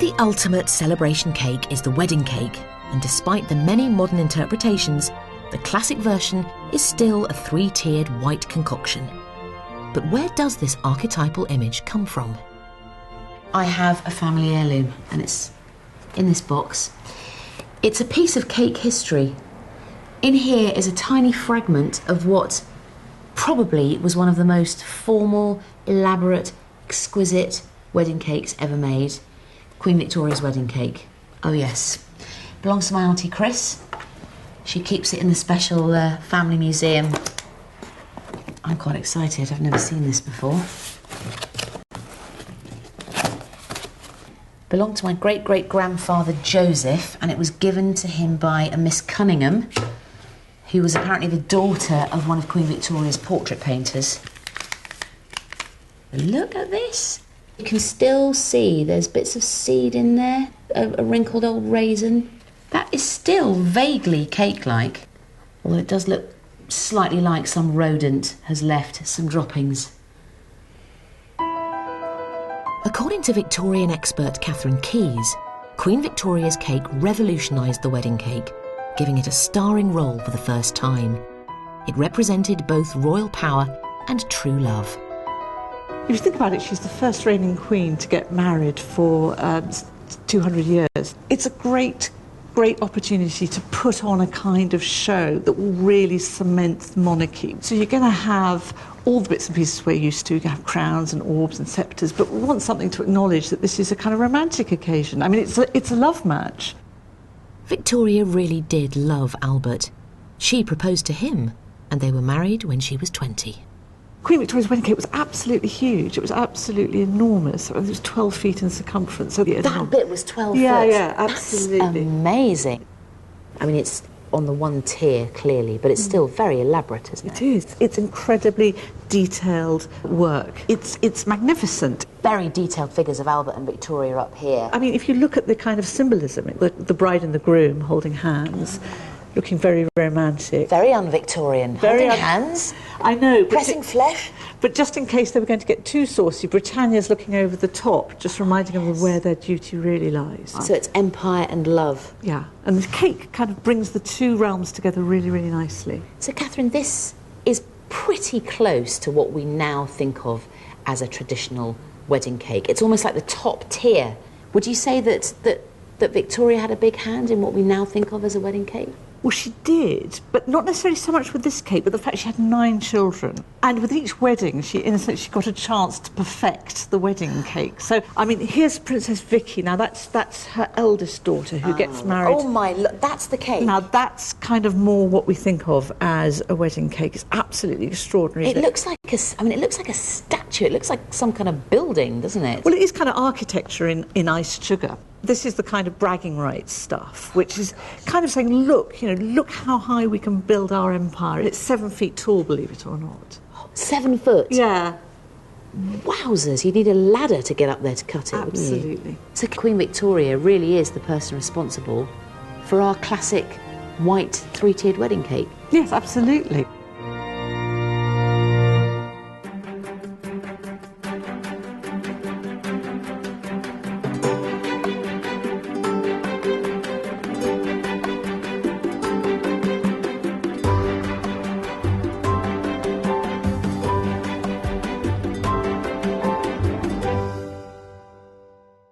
The ultimate celebration cake is the wedding cake, and despite the many modern interpretations, the classic version is still a three-tiered white concoction. But where does this archetypal image come from? I have a family heirloom, and it's in this box. It's a piece of cake history. In here is a tiny fragment of what probably was one of the most formal, elaborate, exquisite wedding cakes ever made. Queen Victoria's wedding cake. Oh yes. Belongs to my auntie Chris. She keeps it in the special family museum. I'm quite excited. I've never seen this before. Belonged to my great-great-grandfather Joseph, and it was given to him by a Miss Cunningham, who was apparently the daughter of one of Queen Victoria's portrait painters. Look at this. You can still see there's bits of seed in there, a wrinkled old raisin. That is still vaguely cake-like, although it does look slightly like some rodent has left some droppings. According to Victorian expert Catherine Keyes, Queen Victoria's cake revolutionised the wedding cake, giving it a starring role for the first time. It represented both royal power and true love. If you think about it, she's the first reigning queen to get married for 200 years. It's a great opportunity to put on a kind of show that will really cement the monarchy. So you're going to have all the bits and pieces we're used to. You can have crowns and orbs and sceptres, but we want something to acknowledge that this is a kind of romantic occasion. I mean, it's a love match. Victoria really did love Albert. She proposed to him, and they were married when she was 20. Queen Victoria's wedding cake was absolutely huge. It was absolutely enormous. It was 12 feet in circumference. So that bit was 12 yeah, foot? Yeah, absolutely. That's amazing. I mean, it's on the one tier, clearly, but it's still very elaborate, isn't it? It is. It's incredibly detailed work. It's magnificent. Very detailed figures of Albert and Victoria up here. I mean, if you look at the kind of symbolism, the bride and the groom holding hands, looking very romantic. Very un-Victorian. Holding hands. I know. Pressing flesh. But just in case they were going to get too saucy, Britannia's looking over the top, just reminding them of where their duty really lies. So it's empire and love. Yeah, and the cake kind of brings the two realms together really, really nicely. So, Catherine, this is pretty close to what we now think of as a traditional wedding cake. It's almost like the top tier. Would you say that Victoria had a big hand in what we now think of as a wedding cake? Well, she did, but not necessarily so much with this cake, but the fact she had 9 children. And with each wedding, she got a chance to perfect the wedding cake. So, I mean, here's Princess Vicky. Now, that's her eldest daughter who gets married. Oh, my, look, that's the cake. Now, that's kind of more what we think of as a wedding cake. It's absolutely extraordinary. It looks like it looks like a statue. It looks like some kind of building, doesn't it? Well, it is kind of architecture in iced sugar. This is the kind of bragging rights stuff, which is kind of saying, look, look how high we can build our empire. It's 7 feet tall, believe it or not. 7 foot? Yeah. Wowzers, you'd need a ladder to get up there to cut it, absolutely. Wouldn't you? So Queen Victoria really is the person responsible for our classic white three-tiered wedding cake. Yes, absolutely.